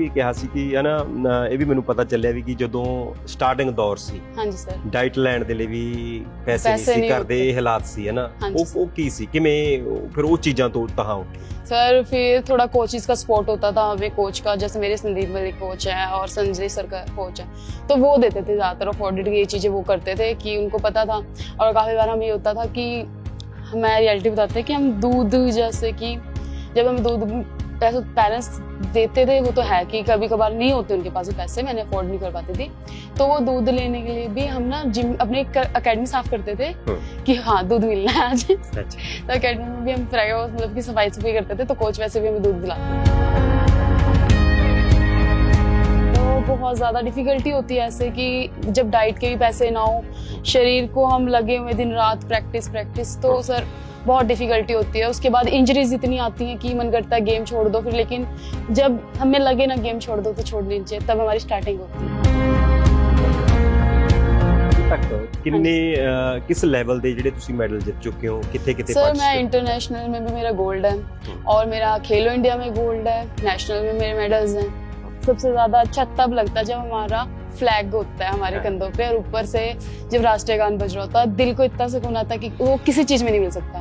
ਵੀ ਕਿਹਾ ਸੀ ਕਿ ਹੈ ਨਾ ਇਹ ਵੀ ਮੈਨੂੰ ਪਤਾ ਚੱਲਿਆ ਵੀ ਕਿ ਜਦੋਂ ਸਟਾਰਟਿੰਗ ਦੌਰ ਸੀ ਹਾਂਜੀ ਸਰ ਡਾਈਟ ਲੈਣ ਦੇ ਲਈ ਵੀ ਪੈਸੇ ਨਹੀਂ ਸੀ, ਘਰ ਦੇ ਹਾਲਾਤ ਸੀ ਹੈ ਨਾ, ਉਹ ਕੀ ਸੀ, ਕਿਵੇਂ ਫਿਰ ਉਹ ਚੀਜ਼ਾਂ ਤੋਂ ਤਹਾਂ ਉੱਠੇ? सर फिर थोड़ा कोचेस का सपोर्ट होता था हमें, कोच का, जैसे मेरे संदीप वाले कोच है और संजय सर का कोच है, तो वो देते थे ज़्यादातर अफोर्डेड, ये चीज़ें वो करते थे कि उनको पता था। और काफ़ी बार हमें ये होता था कि मैं रियलिटी बताते कि हम दूध, जैसे कि जब हम दूध पैसे पेरेंट्स देते थे, वो तो है कि कभी कभार नहीं होते उनके पास पैसे, मैंने अफोर्ड नहीं कर पाती थी, तो वो दूध लेने के लिए भी हम ना जिम अपने अकेडमी साफ करते थे कि हाँ दूध मिलना है आज। तो अकेडमी में भी हम मतलब कि सफाई सफाई करते थे, तो कोच वैसे भी हमें दूध दिलाते तो बहुत ज़्यादा डिफिकल्टी होती है ऐसे कि जब डाइट के भी पैसे ना हो, शरीर को हम लगे हुए दिन रात प्रैक्टिस, तो सर बहुत डिफिकल्टी होती है। उसके बाद इंजरीज इतनी आती हैं कि मन करता है गेम छोड़ दो फिर, लेकिन जब हमें लगे ना गेम छोड़ दो तो छोड़नी चाहिए, तब हमारी स्टार्टिंग होती है। किन्ने किस लेवल दे ਜਿਹੜੇ ਤੁਸੀਂ ਮੈਡਲ ਜਿੱਤ ਚੁੱਕੇ ਹੋ, ਕਿੱਥੇ सर मैं इंटरनेशनल में भी मेरा गोल्ड है और मेरा खेलो इंडिया में गोल्ड है, नेशनल में मेरे मेडल्स हैं। सबसे ज्यादा अच्छा तब लगता है जब हमारा फ्लैग होता है हमारे कंधों पे और ऊपर से जब राष्ट्रीय गान बज रहा होता है, दिल को इतना सुकून आता है कि वो किसी चीज में नहीं मिल सकता।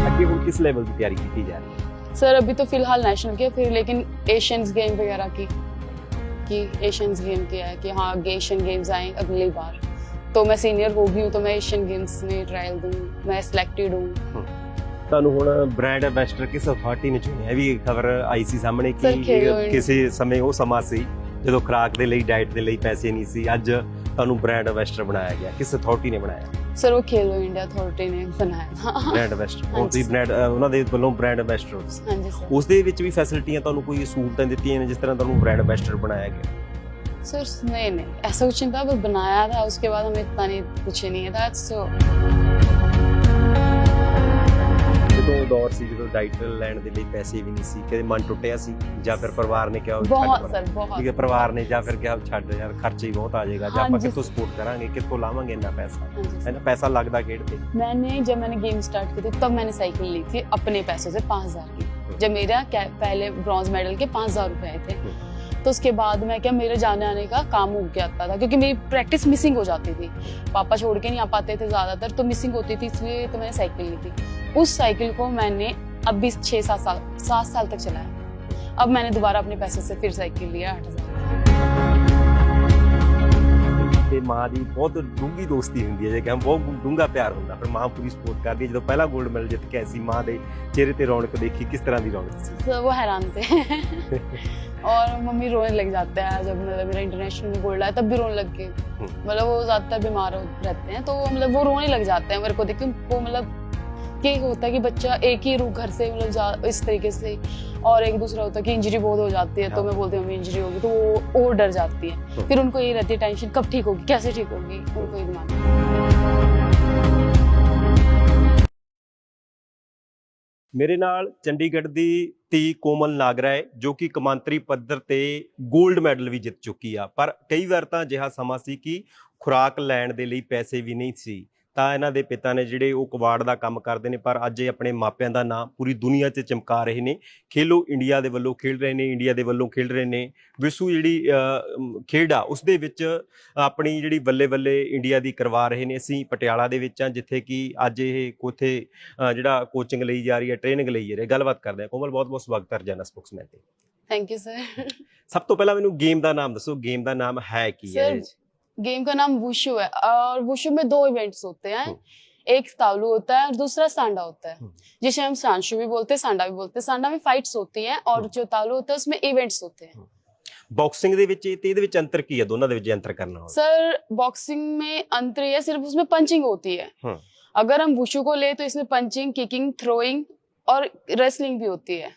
आगे वो किस लेवल की तैयारी की जा रही है? सर अभी तो फिलहाल नेशनल के, फिर लेकिन एशियंस गेम वगैरह की कि एशियंस गेम की है कि हाँ एशियन गेम्स आए अगली बार, तो मैं सीनियर हो गई हूँ तो मैं एशियन गेम्स में ट्रायल दूँ, मैं सिलेक्टेड हूँ। ਤੁਹਾਨੂੰ ਹੁਣ ਬ੍ਰਾਂਡ ਐਂਬੈਸਡਰ ਕਿਸ ਅਥਾਰਟੀ ਨੇ ਚੁਣਿਆ? ਇਹ ਵੀ ਖਬਰ ਆਈ ਸੀ ਸਾਹਮਣੇ ਕਿ ਕਿਸੇ ਸਮੇਂ ਉਹ ਸਮਾਂ ਸੀ ਜਦੋਂ ਖੁਰਾਕ ਦੇ ਲਈ, ਡਾਈਟ ਦੇ ਲਈ ਪੈਸੇ ਨਹੀਂ ਸੀ, ਅੱਜ ਤੁਹਾਨੂੰ ਬ੍ਰਾਂਡ ਐਂਬੈਸਡਰ ਬਣਾਇਆ ਗਿਆ, ਕਿਸ ਅਥਾਰਟੀ ਨੇ ਬਣਾਇਆ? सर वो खेलो इंडिया अथॉरिटी ने बनाया था। ਬ੍ਰਾਂਡ ਐਂਬੈਸਡਰ ਉਹ ਤੁਸੀਂ ਬ੍ਰਾਂਡ ਉਹਨਾਂ ਦੇ ਵੱਲੋਂ ਬ੍ਰਾਂਡ ਐਂਬੈਸਡਰ ਹੋ ਤੁਸੀਂ। हाँ जी सर। ਉਸ ਦੇ ਵਿੱਚ ਵੀ ਫੈਸਿਲਿਟੀਆਂ ਤੁਹਾਨੂੰ ਕੋਈ ਸਹੂਲਤਾਂ ਦਿੱਤੀਆਂ ਨੇ ਜਿਸ ਤਰ੍ਹਾਂ ਤੁਹਾਨੂੰ ਬ੍ਰਾਂਡ ਐਂਬੈਸਡਰ ਬਣਾਇਆ ਗਿਆ? सर नहीं ऐसा कुछ नहीं था, बस बनाया था, उसके बाद हमें इतना नहीं कुछ नहीं था। सो ਜਦੋਂ ਦੌਰ ਸੀ ਜਦੋਂ ਡਾਈਟ ਲੈਣ ਦੇ ਲਈ ਪੈਸੇ ਵੀ ਨਹੀਂ ਸੀ, ਕਦੇ ਮਨ ਟੁੱਟਿਆ ਸੀ ਜਾਂ ਫਿਰ ਪਰਿਵਾਰ ਨੇ ਕਿਹਾ बहुत सर बहुत, ਠੀਕ ਹੈ, ਪਰਿਵਾਰ ਨੇ ਜਾਂ ਫਿਰ ਕਿਹਾ ਛੱਡ ਯਾਰ ਖਰਚੇ ਹੀ ਬਹੁਤ ਆ ਜਾਏਗਾ, ਜਾਂ ਆਪਾਂ ਕਿੱਥੋਂ ਸਪੋਰਟ ਕਰਾਂਗੇ, ਕਿੱਥੋਂ ਲਾਵਾਂਗੇ ਇੰਨਾ ਪੈਸਾ, ਹੈ ਨਾ, ਪੈਸਾ ਲੱਗਦਾ ਖੇਡ ਤੇ। जब मैंने गेम स्टार्ट की थी तब मैंने साइकिल ली थी अपने पैसों से 5,000 की, जब मेरा पहले ब्रॉन्ज मेडल के 5,000 रुपए आए थे, तो उसके बाद मैं क्या मेरे जाने आने का काम हो गया था क्योंकि मेरी प्रैक्टिस मिसिंग हो जाती थी, पापा छोड़ के नहीं आ पाते थे ज़्यादातर, तो मिसिंग होती थी, इसलिए तो मैंने साइकिल ली थी। उस साइकिल को मैंने अब भी 7 साल तक चलाया। अब मैंने दोबारा अपने पैसे से फिर साइकिल लिया 8,000 ਤੇ ਮਾਂ ਦੀ ਬਹੁਤ ਡੂੰਘੀ ਦੋਸਤੀ ਹੁੰਦੀ ਹੈ, ਜੇ ਕਹਾਂ ਬਹੁਤ ਡੂੰਘਾ ਪਿਆਰ ਹੁੰਦਾ, ਫਿਰ ਮਾਂ ਪੂਰੀ ਸਪੋਰਟ ਕਰਦੀ ਹੈ। ਜਦੋਂ ਪਹਿਲਾ 골ਡ ਮੈਡਲ ਜਿੱਤ ਕੇ ਆਈ ਸੀ, ਮਾਂ ਦੇ ਚਿਹਰੇ ਤੇ ਰੌਣਕ ਦੇਖੀ, ਕਿਸ ਤਰ੍ਹਾਂ ਦੀ ਰੌਣਕ ਸੀ? तो वो हैरान थे और मम्मी रोने लग जाते हैं जब मतलब मेरा इंटरनेशनल में गोल्ड आया, तब भी रोने लग गए। मतलब वो ज्यादातर बीमार रहते हैं तो मतलब वो रोने लग जाते हैं मेरे को देख के। उनको मतलब कि होता है कि बच्चा एक ही रूह घर से मतलब इस तरीके से, और एक दूसरा होता है कि इंजरी बहुत हो जाती है, तो मैं बोलती हूँ मम्मी इंजरी होगी, तो वो और डर जाती है, फिर उनको ये रहती है टेंशन कब ठीक होगी, कैसे ठीक होगी, उनको ये दिमाग। ਮੇਰੇ ਨਾਲ ਚੰਡੀਗੜ੍ਹ ਦੀ ਧੀ ਕੋਮਲ ਨਾਗਰਾ ਹੈ ਜੋ ਕਿ ਕੌਮਾਂਤਰੀ ਪੱਧਰ ਤੇ 골ਡ ਮੈਡਲ ਵੀ ਜਿੱਤ ਚੁੱਕੀ ਆ, ਪਰ ਕਈ ਵਾਰ ਤਾਂ ਅਜਿਹਾ ਸਮਾਂ ਸੀ ਕਿ ਖੁਰਾਕ ਲੈਣ ਦੇ ਲਈ ਪੈਸੇ ਵੀ ਨਹੀਂ ਸੀ, ਤਾਂ ਇਹਨਾਂ ਦੇ ਪਿਤਾ ਨੇ ਜਿਹੜੇ ਉਹ ਕਬਾੜ ਦਾ ਕੰਮ ਕਰਦੇ ਨੇ, ਪਰ ਅੱਜ ਇਹ ਆਪਣੇ ਮਾਪਿਆਂ ਦਾ ਨਾਂ ਪੂਰੀ ਦੁਨੀਆ 'ਚ ਚਮਕਾ ਰਹੇ ਨੇ। ਖੇਲੋ ਇੰਡੀਆ ਦੇ ਵੱਲੋਂ ਖੇਡ ਰਹੇ ਨੇ, ਇੰਡੀਆ ਦੇ ਵੱਲੋਂ ਖੇਡ ਰਹੇ ਨੇ। ਵਿਸ਼ੂ ਜਿਹੜੀ ਖੇਡ ਆ ਉਸ ਦੇ ਵਿੱਚ ਆਪਣੀ ਜਿਹੜੀ ਬੱਲੇ ਬੱਲੇ ਇੰਡੀਆ ਦੀ ਕਰਵਾ ਰਹੇ ਨੇ। ਅਸੀਂ ਪਟਿਆਲਾ ਦੇ ਵਿੱਚ ਹਾਂ ਜਿੱਥੇ ਕਿ ਅੱਜ ਇਹ ਉੱਥੇ ਜਿਹੜਾ ਕੋਚਿੰਗ ਲਈ ਜਾ ਰਹੀ ਹੈ, ਟ੍ਰੇਨਿੰਗ ਲਈ ਜਾ ਰਹੀ ਹੈ। ਗੱਲਬਾਤ ਕਰਦੇ ਹਾਂ। ਕੋਮਲ ਬਹੁਤ ਬਹੁਤ ਸਵਾਗਤ ਹੈ ਰੋਜ਼ਾਨਾ ਸਪੋਕਸਮੈਨ ਤੇ। Thank you sir. ਸਭ ਤੋਂ ਪਹਿਲਾਂ ਮੈਨੂੰ ਗੇਮ ਦਾ ਨਾਮ ਦੱਸੋ, ਗੇਮ ਦਾ ਨਾਮ ਹੈ ਕੀ ਹੈ? गेम का नाम वुशु है और वुशु में 2 इवेंट्स होते हैं, एक तावलू होता है और दूसरा सांडा होता है, जिसे हम सांशु भी बोलते हैं, सांडा भी बोलते हैं। सांडा में फाइट्स होती हैं और जो तावलू होता है उसमें इवेंट्स होते हैं। बॉक्सिंग ਦੇ ਵਿੱਚ ਤੇ ਇਹਦੇ ਵਿੱਚ ਅੰਤਰ ਕੀ ਹੈ? ਦੋਨਾਂ ਦੇ ਵਿੱਚ ਅੰਤਰ करना हो सर बॉक्सिंग में अंतर है सिर्फ उसमें पंचिंग होती है। अगर हम वुशु को ले तो इसमें पंचिंग, किकिंग, थ्रोइंग और रेसलिंग भी होती है।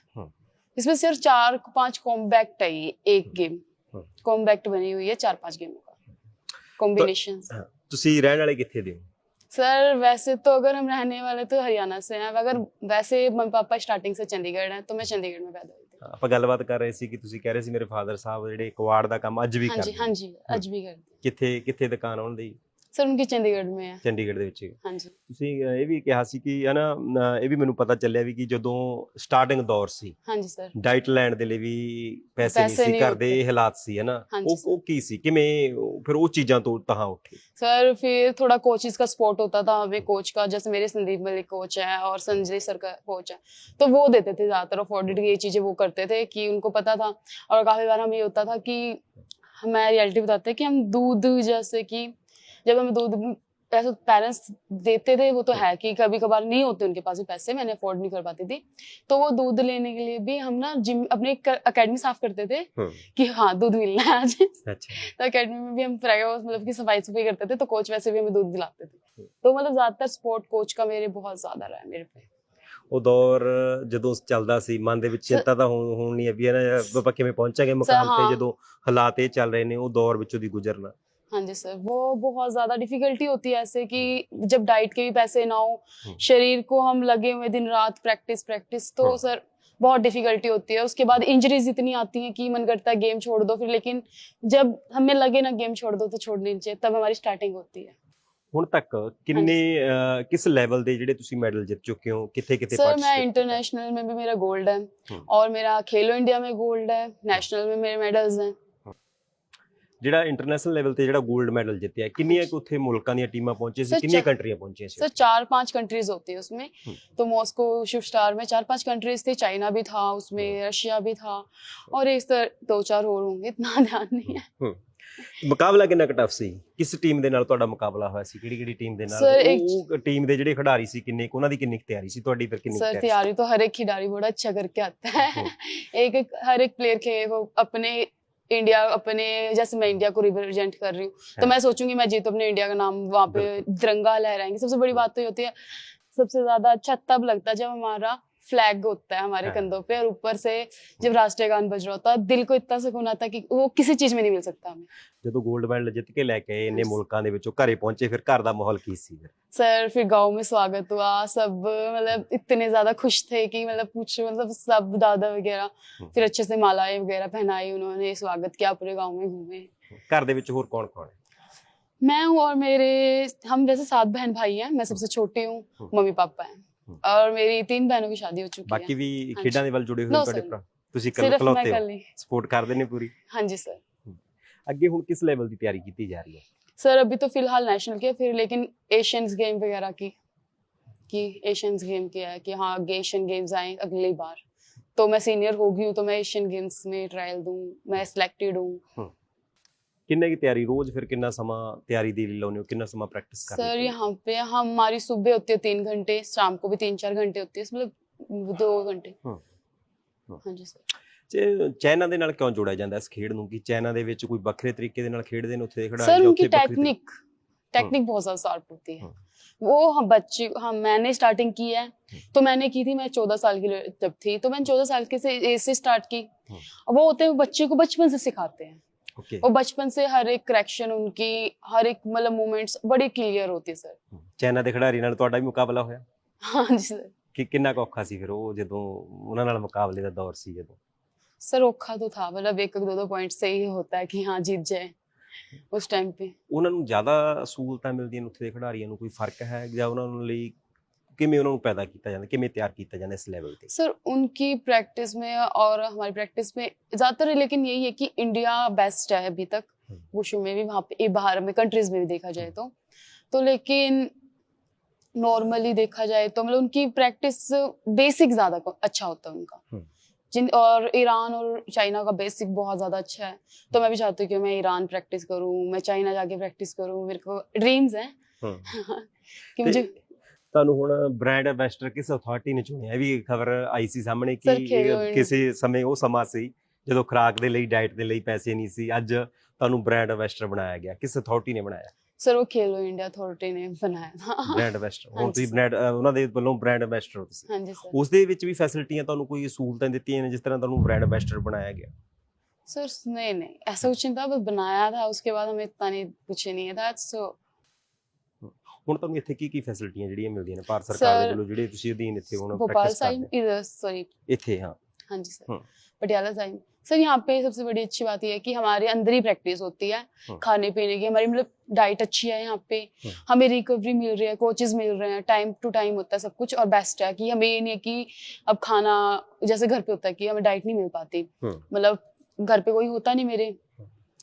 इसमें सिर्फ 4-5 कॉम्बैक्ट है, एक गेम कॉम्बैक्ट बनी हुई है 4-5 गेमों का कॉम्बिनेशन। ਤੁਸੀਂ ਰਹਿਣ ਵਾਲੇ ਕਿੱਥੇ ਦੇ ਹੋ? सर वैसे तो अगर हम रहने वाले तो हरियाणा से हैं, अगर वैसे मम्मी पापा स्टार्टिंग से चंडीगढ़ हैं, तो मैं चंडीगढ़ में पैदा हुई थी। ਆਪਾਂ ਗੱਲਬਾਤ ਕਰ ਰਹੇ ਸੀ ਕਿ ਤੁਸੀਂ ਕਹਿ ਰਹੇ ਸੀ ਮੇਰੇ ਫਾਦਰ ਸਾਹਿਬ ਜਿਹੜੇ ਕਵਾੜ ਦਾ ਕੰਮ ਅੱਜ ਵੀ ਕਰਦੇ। हाँ जी, आज भी करते। ਕਿੱਥੇ ਦੁਕਾਨ ਉਹਨਾਂ ਦੀ? सर उनकी चंडीगढ़ में है। ਚੰਡੀਗੜ੍ਹ ਦੇ ਵਿੱਚ हाँ जी। ਤੁਸੀਂ ਇਹ ਵੀ ਕਿਹਾ ਸੀ ਕਿ ਹੈ ਨਾ ਇਹ ਵੀ ਮੈਨੂੰ ਪਤਾ ਚੱਲਿਆ ਵੀ ਕਿ ਜਦੋਂ ਸਟਾਰਟਿੰਗ ਦੌਰ ਸੀ हाँ जी सर। ਡਾਈਟ ਲੈਣ ਦੇ ਲਈ ਵੀ ਪੈਸੇ ਨਹੀਂ ਪੈਸੇ ਸੀ ਨਹੀਂ ਘਰ ਦੇ ਹੁੰਦੇ। ਇਹ ਹਾਲਾਤ ਸੀ ਹੈ ਨਾ ਹਾਂਜੀ ਉਹ ਕੀ ਸੀ ਕਿਵੇਂ ਫਿਰ ਉਹ ਚੀਜ਼ਾਂ ਤੋਂ ਤਹਾਂ ਉੱਠੇ सर फिर थोड़ा कोचेस का सपोर्ट होता था हमें, कोच का, जैसे मेरे संदीप मलिक कोच है और संजय सर का कोच है, तो वो देते थे ज्यादातर अफोर्डेड, ये चीजें वो करते थे कि उनको पता था। और काफी बार हमें ये होता था कि मैं रियलिटी बताते कि हम दूध, जैसे कि जब हमें दूध ऐसे पेरेंट्स देते थे, वो तो है कि कभी कभार नहीं होते उनके पास भी पैसे, मैंने अफोर्ड नहीं कर पाती थी, तो वो दूध लेने के लिए भी हम ना जिम अपने अकेडमी साफ करते थे कि हाँ दूध मिलना है आज। अच्छा तो अकेडमी में भी हम मतलब कि सफाई सफाई करते थे, तो कोच वैसे भी हमें दूध दिलाते थे। तो मतलब ज्यादातर स्पोर्ट कोच का मेरे बहुत ज्यादा रहा है मेरे पे। ਉਹ ਦੌਰ ਜਦੋਂ ਚੱਲਦਾ ਸੀ ਮਨ ਦੇ ਵਿੱਚ ਚਿੰਤਾ ਤਾਂ ਹੋਣੀ ਹੈ ਵੀ ਹੈ ਨਾ ਆਪਾਂ ਕਿਵੇਂ ਪਹੁੰਚਾਂਗੇ ਮੁਕਾਮ ਤੇ ਹਾਂ। ਜਦੋਂ ਹਾਲਾਤ ਇਹ ਚੱਲ ਰਹੇ ਨੇ ਉਹ ਦੌਰ ਵਿੱਚੋਂ ਦੀ ਗੁਜ਼ਰਨਾ हाँ जी सर, वो बहुत ज्यादा डिफिकल्टी होती है ऐसे कि जब डाइट के भी पैसे ना हो, शरीर को हम लगे हुए दिन रात प्रैक्टिस, तो सर बहुत डिफिकल्टी होती है। उसके बाद इंजरीज इतनी आती हैं कि मन करता है गेम छोड़ दो फिर, लेकिन जब हमें लगे ना गेम छोड़ दो तो छोड़नी नहीं चाहिए, तब हमारी स्टार्टिंग होती है। ਹੁਣ ਤੱਕ ਕਿੰਨੇ ਕਿਸ ਲੈਵਲ ਦੇ ਜਿਹੜੇ ਤੁਸੀਂ ਮੈਡਲ ਜਿੱਤ ਚੁੱਕੇ ਹੋ ਕਿੱਥੇ ਕਿੱਥੇ सर मैं participate ਕੀਤਾ? इंटरनेशनल में भी मेरा गोल्ड है और मेरा खेलो इंडिया में गोल्ड है, नेशनल में मेरे मेडल्स हैं। ਜਿਹੜਾ ਇੰਟਰਨੈਸ਼ਨਲ ਲੈਵਲ ਤੇ ਜਿਹੜਾ 골ਡ ਮੈਡਲ ਜਿੱਤਿਆ ਕਿੰਨੀਆਂ ਕੁ ਉੱਥੇ ਮੁਲਕਾਂ ਦੀਆਂ ਟੀਮਾਂ ਪਹੁੰਚੀਆਂ ਸੀ Sir, ਕਿੰਨੀਆਂ ਕੰਟਰੀਆਂ ਪਹੁੰਚੀਆਂ ਸੀ सर 4-5 कंट्रीज होती है उसमें, तो मॉस्को शिव स्टार में 4-5 कंट्रीज थी, चाइना भी था उसमें, रशिया भी था और एक सर 2-4 और होंगे, इतना ध्यान नहीं है। ਮੁਕਾਬਲਾ ਕਿੰਨਾ ਕੁ ਟਫ ਸੀ ਕਿਸ ਟੀਮ ਦੇ ਨਾਲ ਤੁਹਾਡਾ ਮੁਕਾਬਲਾ ਹੋਇਆ ਸੀ ਕਿਹੜੀ ਟੀਮ ਦੇ ਨਾਲ Sir, ਉਹ ਟੀਮ ਦੇ ਜਿਹੜੇ ਖਿਡਾਰੀ ਸੀ ਕਿੰਨੇ ਕੁ ਉਹਨਾਂ ਦੀ ਕਿੰਨੀ ਕੁ ਤਿਆਰੀ ਸੀ ਤੁਹਾਡੀ ਫਿਰ ਕਿੰਨੀ ਕੁ सर ਤਿਆਰੀ ਸੀ? तैयारी तो हर एक खिलाड़ी बड़ा अच्छा करके आता है। हर एक प्लेयर के वो अपने इंडिया, अपने जैसे मैं इंडिया को रिप्रेजेंट कर रही हूँ तो मैं सोचूंगी मैं जीतूं, अपने इंडिया का नाम वहाँ पे तिरंगा लहराएंगे। सबसे बड़ी बात तो ये होती है, सबसे ज्यादा अच्छा तब लगता है जब हमारा फ्लैग होता है हमारे कंधों पे और ऊपर से जब राष्ट्रीय गान बज रहा होता है, दिल को इतना सुकून आता है कि वो किसी चीज में नहीं मिल सकता हमें। ਜਦੋਂ 골ਡ ਮੈਡਲ ਜਿੱਤ ਕੇ ਲੈ ਕੇ ਆਏ ਇੰਨੇ ਮੁਲਕਾਂ ਦੇ ਵਿੱਚੋਂ ਘਰੇ ਪਹੁੰਚੇ ਫਿਰ ਘਰ ਦਾ ਮਾਹੌਲ ਕੀ ਸੀ ਫਿਰ सर फिर गांव में स्वागत हुआ, सब मतलब इतने ज्यादा खुश थे कि मतलब पूछो, मतलब सब दादा वगैरह फिर अच्छे से मालाएं वगैरह पहनाई उन्होंने, स्वागत किया, पूरे गांव में घूमे। ਘਰ ਦੇ ਵਿੱਚ ਹੋਰ ਕੌਣ ਕੌਣ ਹੈ मैं हूँ और मेरे, हम वैसे 7 बहन भाई हैं, मैं सबसे छोटी हूँ, मम्मी पापा हैं और मेरी 3 बहनों की शादी हो चुकी ਬਾਕੀ है। ਵੀ ਹਾਂਜੀ। ਖੇਡਾਂ ਦੇ ਵੱਲ ਜੁੜੇ ਹੋਏ No, ਤੁਹਾਡੇ sir. ਭਰਾ ਤੁਸੀਂ सिर्फ मैं ਖਲੋਤੇ कर ਹੋ ली। ਸਪੋਰਟ ਕਰਦੇ ਨੇ ਪੂਰੀ हाँ जी सर। ਅੱਗੇ ਹੁਣ ਕਿਸ ਲੈਵਲ ਦੀ ਤਿਆਰੀ ਕੀਤੀ ਜਾ ਰਹੀ ਹੈ सर अभी तो फिलहाल नेशनल की है, फिर लेकिन एशियंस गेम वगैरह की एशियंस गेम की है कि हाँ आगे एशियन गेम्स आए अगली बार, तो मैं सीनियर हो गई हूँ तो मैं एशियन गेम्स में ट्रायल दूँ, मैं सिलेक्टेड हूँ। ਕਿੰਨੇ ਕੀ ਤਿਆਰੀ ਰੋਜ਼ ਫਿਰ ਕਿੰਨਾ ਸਮਾਂ ਤਿਆਰੀ ਦੇ ਲਈ ਲਾਉਂਦੇ ਹੋ ਕਿੰਨਾ ਸਮਾਂ ਪ੍ਰੈਕਟਿਸ ਕਰਦੇ सर ਹੋ यहाँ पे हमारी सुबह होती है 3 घंटे, शाम को भी 3-4 घंटे होती है, मतलब 2 घंटे। हाँ जी सर। ਚਾਈਨਾ ਦੇ ਨਾਲ ਕਿਉਂ ਜੋੜਿਆ ਜਾਂਦਾ ਇਸ ਖੇਡ ਨੂੰ ਕਿ ਚਾਈਨਾ ਦੇ ਵਿੱਚ ਕੋਈ ਵੱਖਰੇ ਤਰੀਕੇ ਦੇ ਨਾਲ ਖੇਡਦੇ ਨੇ ਉੱਥੇ ਦੇ ਖਿਡਾਰੀ सर ਜਾਂ उनकी ਉੱਥੇ ਵੱਖਰੇ टेक्निक बहुत ज्यादा शार्प होती है। वो हम बच्चे, हम मैंने स्टार्टिंग की है तो मैंने की थी, मैं 14 साल की जब थी तो मैंने 14 साल के से स्टार्ट की। वो होते हैं बच्चे को बचपन से सिखाते हैं, ਓਕੇ और बचपन से हर एक करेक्शन उनकी, हर एक मतलब मूवमेंट्स बड़ी क्लियर होती है सर। ਚਾਈਨਾ ਦੇ ਖਿਡਾਰੀ ਨਾਲ ਤੁਹਾਡਾ ਵੀ ਮੁਕਾਬਲਾ ਹੋਇਆ हाँ जी सर। ਕਿ ਕਿੰਨਾ ਕੁ ਔਖਾ ਸੀ ਫਿਰ ਉਹ ਜਦੋਂ ਉਹਨਾਂ ਨਾਲ ਮੁਕਾਬਲੇ ਦਾ ਦੌਰ ਸੀ ਜਦੋਂ सर औखा तो था, मतलब 1-2 पॉइंट से ही होता है कि हाँ जीत जाए उस टाइम पे। ਉਹਨਾਂ ਨੂੰ ਜ਼ਿਆਦਾ ਸਹੂਲਤਾਂ ਮਿਲਦੀਆਂ ਨੇ ਉੱਥੇ ਦੇ ਖਿਡਾਰੀਆਂ ਨੂੰ ਕੋਈ ਫਰਕ ਹੈ ਜਾਂ ਉਹਨਾਂ ਨੂੰ ਲਈ ਕਿਵੇਂ ਉਹਨਾਂ ਨੂੰ ਪੈਦਾ ਕੀਤਾ ਜਾਂਦਾ ਕਿਵੇਂ ਤਿਆਰ ਕੀਤਾ ਜਾਂਦਾ ਇਸ ਲੈਵਲ ਤੇ सर उनकी प्रैक्टिस में और हमारी प्रैक्टिस में ज्यादातर, लेकिन यही है कि इंडिया बेस्ट है अभी तक वुशु में भी, वहाँ पे बाहर में कंट्रीज में भी देखा जाए तो लेकिन नॉर्मली देखा जाए तो मतलब उनकी प्रैक्टिस बेसिक ज्यादा अच्छा होता है उनका, और ईरान और चाइना का बेसिक बहुत ज्यादा अच्छा है, तो मैं भी चाहती हूँ कि मैं ईरान प्रैक्टिस करूँ, मैं चाइना जाके प्रैक्टिस करूँ, मेरे को ड्रीम्स हैं कि मुझे। ਤੁਹਾਨੂੰ ਹੁਣ ਬ੍ਰਾਂਡ ਐਂਬੈਸਡਰ ਕਿਸ ਅਥਾਰਟੀ ਨੇ ਚੁਣਿਆ ਇਹ ਵੀ ਖਬਰ ਆਈ ਸੀ ਸਾਹਮਣੇ Sir, ਕਿ ਖੇਲੋ ਇੰਡੀਆ। ਕਿਸੇ ਸਮੇਂ ਉਹ ਸਮਾਂ ਸੀ ਜਦੋਂ ਖੁਰਾਕ ਦੇ ਲਈ ਡਾਈਟ ਦੇ ਲਈ ਪੈਸੇ ਨਹੀਂ ਸੀ ਅੱਜ ਤੁਹਾਨੂੰ ਬ੍ਰਾਂਡ ਐਂਬੈਸਡਰ ਬਣਾਇਆ ਗਿਆ ਕਿਸ ਅਥਾਰਟੀ ਨੇ ਬਣਾਇਆ सर वो खेलो इंडिया अथॉरिटी ने बनाया था। ਬ੍ਰਾਂਡ ਐਂਬੈਸਡਰ ਹੁਣ ਹਾਂਜੀ ਤੁਸੀਂ sir। ਬ੍ਰਾਂਡ ਉਹਨਾਂ ਦੇ ਵੱਲੋਂ ਬ੍ਰਾਂਡ ਐਂਬੈਸਡਰ ਹੋ ਤੁਸੀਂ हाँ जी सर। ਉਸ ਦੇ ਵਿੱਚ ਵੀ ਫੈਸਿਲਿਟੀਆਂ ਤੁਹਾਨੂੰ ਕੋਈ ਸਹੂਲਤਾਂ ਦਿੱਤੀਆਂ ਨੇ ਜਿਸ ਤਰ੍ਹਾਂ ਤੁਹਾਨੂੰ ਬ੍ਰਾਂਡ ਐਂਬੈਸਡਰ ਬਣਾਇਆ ਗਿਆ सर नहीं ऐसा कुछ नहीं था, बस बनाया था, उसके बाद हमें इतना नहीं कुछ नहीं था। सो ਹੁਣ ਤੁਹਾਨੂੰ ਇੱਥੇ ਕੀ ਕੀ ਫੈਸਿਲਿਟੀਆਂ ਜਿਹੜੀਆਂ ਮਿਲਦੀਆਂ ਨੇ ਭਾਰਤ ਸਰਕਾਰ ਦੇ Sir, ਵੱਲੋਂ ਜਿਹੜੇ ਤੁਸੀਂ ਅਧੀਨ ਇੱਥੇ ਹੁਣ भोपाल ਪ੍ਰੈਕਟਿਸ साइड ਕਰਦੇ इधर सॉरी ਇੱਥੇ ਹਾਂ हाँ जी सर, हम्म। पटियाला साइन। सर यहाँ पे सबसे बड़ी अच्छी बात यह है कि हमारे अंदर ही प्रैक्टिस होती है खाने पीने की, हमारी मतलब डाइट अच्छी है यहाँ पे, हमें रिकवरी मिल रही है, कोचेस मिल रहे हैं, टाइम टू टाइम होता है सब कुछ। और बेस्ट है कि हमें ये नहीं है कि अब खाना जैसे घर पे होता है कि हमें डाइट नहीं मिल पाती, मतलब घर पे कोई होता नहीं, मेरे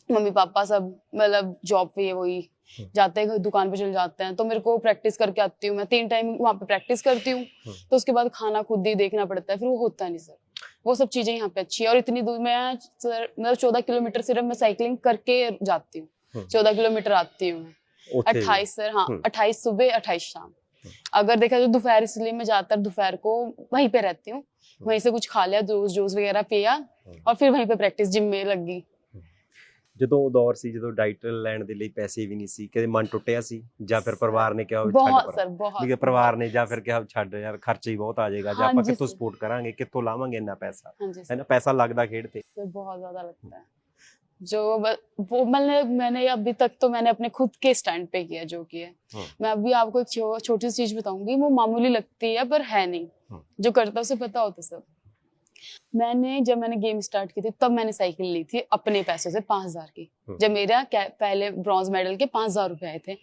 मम्मी पापा सब मतलब जॉब पे है, वही जाते हैं दुकान पे चले जाते हैं, तो मेरे को प्रैक्टिस करके आती हूँ, मैं 3 टाइम वहाँ पे प्रैक्टिस करती हूँ, तो उसके बाद खाना खुद ही देखना पड़ता है, फिर वो होता नहीं सर। वो सब चीजें यहाँ पे अच्छी है। और इतनी दूर मैं सर मतलब 14 किलोमीटर सिर्फ मैं साइकिलिंग करके जाती हूँ, 14 किलोमीटर आती हूँ मैं। 28 सर, हाँ 28 सुबह 28 शाम। अगर देखा जाए दोपहर, इसलिए मैं ज्यादातर दोपहर को वहीं पे रहती हूँ, वहीं से कुछ खा लिया, जूस वगैरह पिया और फिर वहीं पे प्रैक्टिस जिम में लग गई। ਜਦੋਂ ਦੌਰ ਸੀ ਜਦੋਂ ਡਾਈਟ ਲੈਣ ਦੇ ਲਈ ਪੈਸੇ ਵੀ ਨਹੀਂ ਸੀ, ਕਦੇ ਮਨ ਟੁੱਟਿਆ ਸੀ ਜਾਂ ਫਿਰ ਪਰਿਵਾਰ ਨੇ ਕਿਹਾ ਛੱਡ बहुत ਪਰਾਂ? सर, बहुत ਵੀ ਪਰਿਵਾਰ ਨੇ ਜਾਂ ਫਿਰ ਕਿਹਾ ਛੱਡ ਯਾਰ ਖਰਚਾ ਹੀ ਬਹੁਤ ਆ ਜਾਏਗਾ, ਜਾਂ हाँ ਆਪਾਂ जी ਕਿੱਥੋਂ सर, ਸਪੋर्ट ਕਰਾਂਗੇ, ਕਿੱਥੋਂ ਲਾਵਾਂਗੇ ਇੰਨਾ ਪੈਸਾ, हाँ जी है सर, ना, पैसा लगता खेड ते। सर बहुत ज्यादा लगता है। वो मैंने अभी तक तो मैंने अपने खुद के स्टैंड पे किया जो किया है। मैं अभी आपको एक छोटी सी चीज बताऊंगी, वो मामूली लगती है पर है नहीं, जो करता है उसे पता होता सब। जब मैंने गेम स्टार्ट की थी तब मैंने साइकिल ली थी अपने पैसों से 5,000 की, जब मेरा पहले ब्रॉन्ज मेडल के 5,000 रुपए आए थे।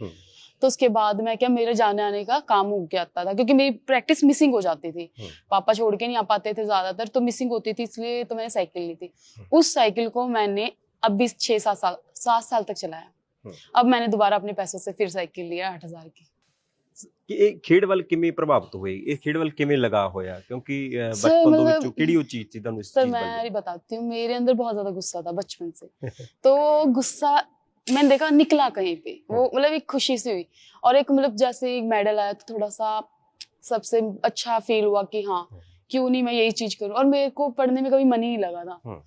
तो उसके बाद मैं क्या, मेरे जाने आने का काम हो गया था क्योंकि मेरी प्रैक्टिस मिसिंग हो जाती थी, पापा छोड़ के नहीं आ पाते थे ज्यादातर, तो मिसिंग होती थी, इसलिए तो मैंने साइकिल ली थी। उस साइकिल को मैंने अभी 7 साल तक चलाया। अब मैंने दोबारा अपने पैसों से फिर साइकिल लिया 8,000 की। ਕਿ ਇਹ ਖੇਡ ਵੱਲ ਕਿਵੇਂ ਪ੍ਰਭਾਵਿਤ ਹੋਏ, ਇਹ ਖੇਡ ਵੱਲ ਕਿਵੇਂ ਲਗਾ ਹੋਇਆ, ਕਿਉਂਕਿ सर ਬਚਪਨ ਤੋਂ मतलब ਵਿੱਚੋਂ ਕਿਹੜੀ ਉਹ ਚੀਜ਼ ਸੀ ਤੁਹਾਨੂੰ ਇਸ सर ਚੀਜ਼ मैं ਵੱਲ? बताती हूँ, मेरे अंदर बहुत ज्यादा गुस्सा था बचपन से। तो गुस्सा मैंने देखा निकला कहीं पे, वो मतलब एक खुशी से हुई, और एक मतलब जैसे एक मेडल आया तो थोड़ा सा सबसे अच्छा फील हुआ कि हाँ क्यों नहीं मैं यही चीज करूँ। और मेरे को पढ़ने में कभी मन ही नहीं लगा था,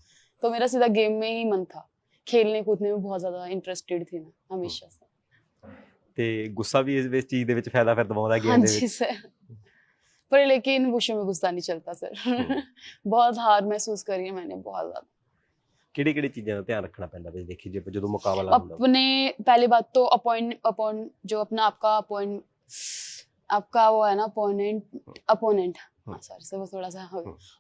तो मेरा सीधा गेम में ही मन था, खेलने कूदने में बहुत ज्यादा इंटरेस्टेड थी मैं हमेशा से। ਤੇ ਗੁੱਸਾ ਵੀ ਇਸ ਚੀਜ਼ ਦੇ ਵਿੱਚ ਫਾਇਦਾ ਫਿਰ ਦਵਾਉਂਦਾ हाँ ਗੇਮ ਦੇ जी ਵਿੱਚ। सर, पर लेकिन वुशु में गुस्सा नहीं चलता सर। बहुत हार महसूस करी है मैंने, बहुत ज्यादा। ਕਿਹੜੀ ਕਿਹੜੀ ਚੀਜ਼ਾਂ ਦਾ ਧਿਆਨ ਰੱਖਣਾ ਪੈਂਦਾ ਵੀ ਦੇਖੀ ਜੇ ਜਦੋਂ ਮੁਕਾਬਲਾ ਹੁੰਦਾ? अपने पहली बात तो अपॉइंट जो अपना आपका वो है ना अपोनेंट, हाँ सॉरी सर, वो थोड़ा सा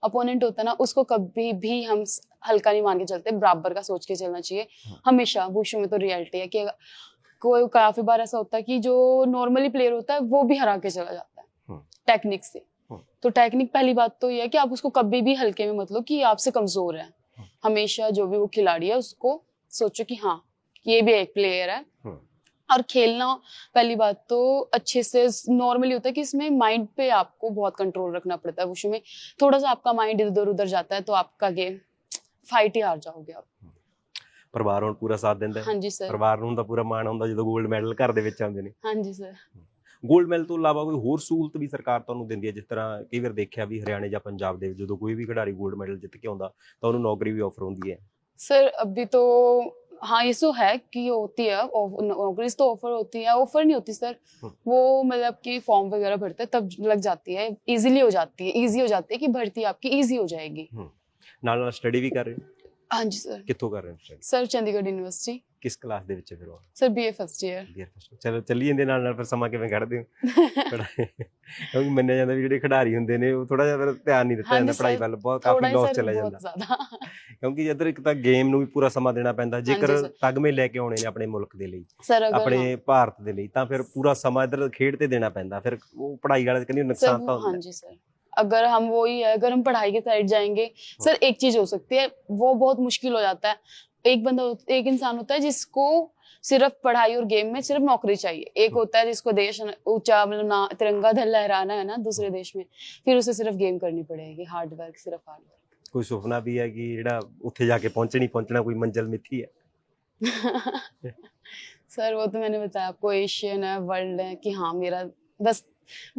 अपोनेंट होता है ना, उसको कभी भी हम हल्का नहीं मान के चलते, बराबर का सोच के चलना चाहिए हमेशा। वुशु में तो रियलिटी है कि कोई काफी बार ऐसा होता है कि जो नॉर्मली प्लेयर होता है वो भी हरा के चला जाता है टेक्निक से। तो टेक्निक पहली बात तो ये है कि आप उसको कभी भी हल्के में मत लो कि आपसे कमजोर है। हमेशा जो भी वो खिलाड़ी है उसको सोचो कि हाँ ये भी एक प्लेयर है। और खेलना पहली बात तो अच्छे से नॉर्मली होता है कि इसमें माइंड पे आपको बहुत कंट्रोल रखना पड़ता है। वुशु में थोड़ा सा आपका माइंड इधर उधर जाता है तो आपका गेम फाइट ही हार जाओगे आप। ਪਰਿਵਾਰ ਹੁਣ ਪੂਰਾ ਸਾਥ ਦਿੰਦਾ ਹੈ? हाँ जी सर, ਪਰਿਵਾਰ ਨੂੰ ਤਾਂ ਪੂਰਾ ਮਾਣ ਹੁੰਦਾ ਜਦੋਂ 골ਡ ਮੈਡਲ ਘਰ ਦੇ ਵਿੱਚ ਆਉਂਦੇ ਨੇ। हाँ जी सर। 골ਡ ਮੈਡਲ ਤੋਂ ਇਲਾਵਾ ਕੋਈ ਹੋਰ ਸਹੂਲਤ ਵੀ ਸਰਕਾਰ ਤੁਹਾਨੂੰ ਦਿੰਦੀ ਹੈ? ਜਿਸ ਤਰ੍ਹਾਂ ਕਈ ਵਾਰ ਦੇਖਿਆ ਵੀ ਹਰਿਆਣੇ ਜਾਂ ਪੰਜਾਬ ਦੇ ਵਿੱਚ ਜਦੋਂ ਕੋਈ ਵੀ ਖਿਡਾਰੀ 골ਡ ਮੈਡਲ ਜਿੱਤ ਕੇ ਆਉਂਦਾ ਤਾਂ ਉਹਨੂੰ ਨੌਕਰੀ ਵੀ ਆਫਰ ਹੁੰਦੀ ਹੈ। सर अभी तो हाँ ये तो है कि होती है नौकरी तो ऑफर होती है, ऑफर नहीं होती सर, वो मतलब कि फॉर्म वगैरह भरते हैं तब लग जाती है, इजीली हो जाती है, इजी हो जाती है कि भर्ती आपकी इजी हो जाएगी। ਨਾਲ ਨਾਲ ਸਟੱਡੀ ਵੀ ਕਰ ਰਹੇ ਹੋ? हाँ जी सर। ਕਿੱਥੋਂ ਕਰ ਰਹੇ ਹੋ ਸਟੱਡੀ? Sir Chandigarh university. ਕਿਸ ਕਲਾਸ ਦੇ ਵਿੱਚ ਫਿਰ ਉਹ? Sir BA first year. BA first। ਚਲੋ ਚੱਲੀ ਜਾਂਦੇ ਨਾਲ ਨਾਲ, ਫਿਰ ਸਮਾਂ ਕਿਵੇਂ ਕੱਢਦੇ ਹੋ? ਕਿਉਂਕਿ ਮੰਨਿਆ ਜਾਂਦਾ ਵੀ ਜਿਹੜੇ ਖਿਡਾਰੀ ਹੁੰਦੇ ਨੇ ਉਹ ਥੋੜਾ ਜਿਹਾ ਫਿਰ ਧਿਆਨ ਨਹੀਂ ਦਿੱਤਾ ਜਾਂਦਾ ਪੜ੍ਹਾਈ ਵੱਲ, ਬਹੁਤ ਕਾਫੀ ਲੋਸ ਚਲਾ ਜਾਂਦਾ। ਕਿਉਂਕਿ ਇੱਧਰ ਇੱਕ ਤਾਂ ਗੇਮ ਨੂੰ ਵੀ ਪੂਰਾ ਸਮਾਂ ਦੇਣਾ ਪੈਂਦਾ, ਜੇਕਰ ਤਗਮੇ ਲੈ ਕੇ ਆਉਣੇ ਨੇ ਆਪਣੇ ਮੁਲਕ ਦੇ ਲਈ, ਆਪਣੇ ਭਾਰਤ ਦੇ ਲਈ, ਤਾਂ ਫਿਰ ਪੂਰਾ ਸਮਾਂ ਇੱਧਰ ਖੇਡ ਤੇ ਦੇਣਾ ਪੈਂਦਾ, ਫਿਰ ਉਹ ਪੜ੍ਹਾਈ ਵਾਲੇ ਕਹਿੰਦੇ ਨੁਕਸਾਨ ਤਾਂ ਹੁੰਦਾ। हाँ जी सर, अगर हम वही है, अगर हम पढ़ाई के साइड जाएंगे सर, एक चीज हो सकती है, वो बहुत मुश्किल हो जाता है। एक इंसान होता है जिसको सिर्फ पढ़ाई और गेम में सिर्फ नौकरी चाहिए, एक होता है जिसको देश ऊंचा मतलब ना तिरंगा लहराना है ना दूसरे देश में, फिर उसे सिर्फ गेम करनी पड़ेगी, हार्ड वर्क, सिर्फ हार्ड वर्क। ਕੋਈ ਸੁਪਨਾ ਵੀ ਹੈ ਕਿ ਜਿਹੜਾ ਉੱਥੇ ਜਾ ਕੇ ਪਹੁੰਚਣਾ ਕੋਈ मंजिल मिथी है? सर वो तो मैंने बताया आपको, एशियन है, वर्ल्ड है, कि हाँ मेरा बस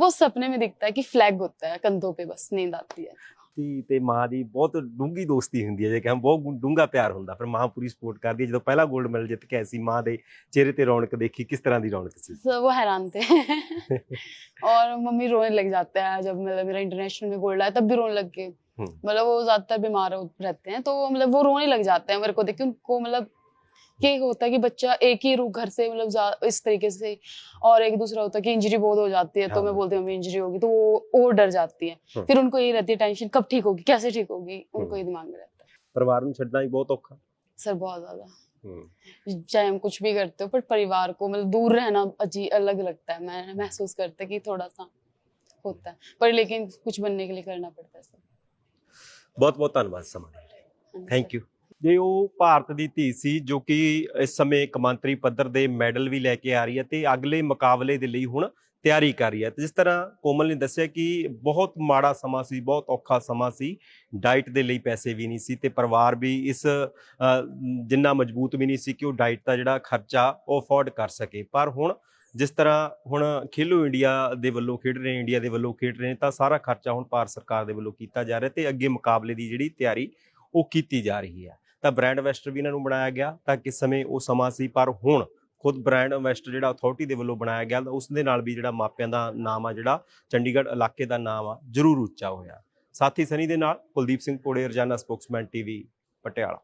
वो सपने में दिखता है कि फ्लैग होता है कंधों पे, बस नींद आती है। ਤੇ ਮਾਂ ਦੀ ਬਹੁਤ ਡੂੰਗੀ ਦੋਸਤੀ ਹੁੰਦੀ ਹੈ, ਜੇ ਕਿ ਬਹੁਤ ਡੂੰਗਾ ਪਿਆਰ ਹੁੰਦਾ, ਫਿਰ ਮਾਂ ਪੂਰੀ ਸਪੋਰਟ ਕਰਦੀ ਹੈ। ਜਦੋਂ ਪਹਿਲਾ 골ਡ ਮੈਡਲ ਜਿੱਤ ਕੇ ਆਈ ਸੀ, ਮਾਂ ਦੇ ਚਿਹਰੇ ਤੇ ਰੌਣਕ ਦੇਖੀ, ਕਿਸ ਤਰ੍ਹਾਂ ਦੀ ਰੌਣਕ ਸੀ? सर वो हैरान थे और मम्मी रोने लग जाते हैं जब मतलब मेरा इंटरनेशनल में गोल्ड आया, तब भी रोने लग गए। मतलब वो ज्यादातर बीमार रहते हैं तो मतलब वो रोने लग जाते हैं मेरे को देख के, उनको मतलब कि होता है कि बच्चा एक ही रूप घर से मतलब इस तरीके से, और एक दूसरा होता है कि इंजरी बहुत हो जाती है, तो हाँ। मैं बोलती हूँ हमें इंजरी होगी, तो वो और डर जाती है। फिर उनको ये रहती है टेंशन कब ठीक होगी, कैसे ठीक होगी, उनको ये दिमाग में रहता है। परिवार ਨੂੰ ਛੱਡਣਾ ਹੀ बहुत औखा। सर बहुत ज्यादा, चाहे हम कुछ भी करते हो, पर परिवार को मतलब दूर रहना अजीब अलग लगता है। मैं महसूस करता है कि थोड़ा सा होता है, पर लेकिन कुछ बनने के लिए करना पड़ता है सर। ਬਹੁਤ ਬਹੁਤ ਧੰਨਵਾਦ ਸਮਾਂ ਦੇਣ ਲਈ। हाँ जी, ਥੈਂਕ ਯੂ। ਜੇ ਉਹ ਭਾਰਤ ਦੀ ਧੀ ਸੀ ਜੋ ਕਿ ਇਸ ਸਮੇਂ ਕਮਾਂਤਰੀ ਪੱਧਰ ਦੇ ਮੈਡਲ ਵੀ ਲੈ ਕੇ ਆ ਰਹੀ ਹੈ ਤੇ ਅਗਲੇ ਮੁਕਾਬਲੇ ਦੇ ਲਈ ਹੁਣ ਤਿਆਰੀ ਕਰ ਰਹੀ ਹੈ। ਤੇ ਜਿਸ ਤਰ੍ਹਾਂ ਕੋਮਲ ਨੇ ਦੱਸਿਆ ਕਿ ਬਹੁਤ ਮਾੜਾ ਸਮਾਂ ਸੀ, ਬਹੁਤ ਔਖਾ ਸਮਾਂ ਸੀ, ਡਾਈਟ ਦੇ ਲਈ ਪੈਸੇ ਵੀ ਨਹੀਂ ਸੀ ਤੇ ਪਰਿਵਾਰ ਵੀ ਇਸ ਜਿੰਨਾ ਮਜ਼ਬੂਤ ਵੀ ਨਹੀਂ ਸੀ ਕਿ ਉਹ ਡਾਈਟ ਦਾ ਜਿਹੜਾ ਖਰਚਾ ਉਹ ਅਫੋਰਡ ਕਰ ਸਕੇ। ਪਰ ਹੁਣ ਜਿਸ ਤਰ੍ਹਾਂ ਹੁਣ ਖੇਲੋ ਇੰਡੀਆ ਦੇ ਵੱਲੋਂ ਖੇਡ ਰਹੇ, ਇੰਡੀਆ ਦੇ ਵੱਲੋਂ ਖੇਡ ਰਹੇ ਨੇ, ਤਾਂ ਸਾਰਾ ਖਰਚਾ ਹੁਣ ਭਾਰਤ ਸਰਕਾਰ ਦੇ ਵੱਲੋਂ ਕੀਤਾ ਜਾ ਰਿਹਾ ਤੇ ਅੱਗੇ ਮੁਕਾਬਲੇ ਦੀ ਜਿਹੜੀ ਤਿਆਰੀ ਉਹ ਕੀਤੀ ਜਾ ਰਹੀ ਹੈ। ਤਾਂ ਬ੍ਰਾਂਡ ਐਂਬੈਸਡਰ ਵੀ ਇਹਨਾਂ ਨੂੰ ਬਣਾਇਆ ਗਿਆ ਤਾਂ ਕਿਸ ਸਮੇਂ ਉਹ ਸਮਾਂ ਸੀ, ਪਰ ਹੁਣ ਖੁਦ ਬ੍ਰਾਂਡ ਐਂਬੈਸਡਰ ਜਿਹੜਾ ਅਥਾਰਟੀ ਦੇ ਵੱਲੋਂ ਬਣਾਇਆ ਗਿਆ ਤਾਂ ਉਸ ਦੇ ਨਾਲ ਵੀ ਜਿਹੜਾ ਮਾਪਿਆਂ ਦਾ ਨਾਮ ਆ, ਜਿਹੜਾ ਚੰਡੀਗੜ੍ਹ ਇਲਾਕੇ ਦਾ ਨਾਮ ਆ, ਜ਼ਰੂਰ ਉੱਚਾ ਹੋਇਆ। ਸਾਥੀ ਸਨੀ ਦੇ ਨਾਲ ਕੁਲਦੀਪ ਸਿੰਘ ਕੋੜੇ, ਰੋਜ਼ਾਨਾ ਸਪੋਕਸਮੈਨ ਟੀਵੀ, ਪਟਿਆਲਾ।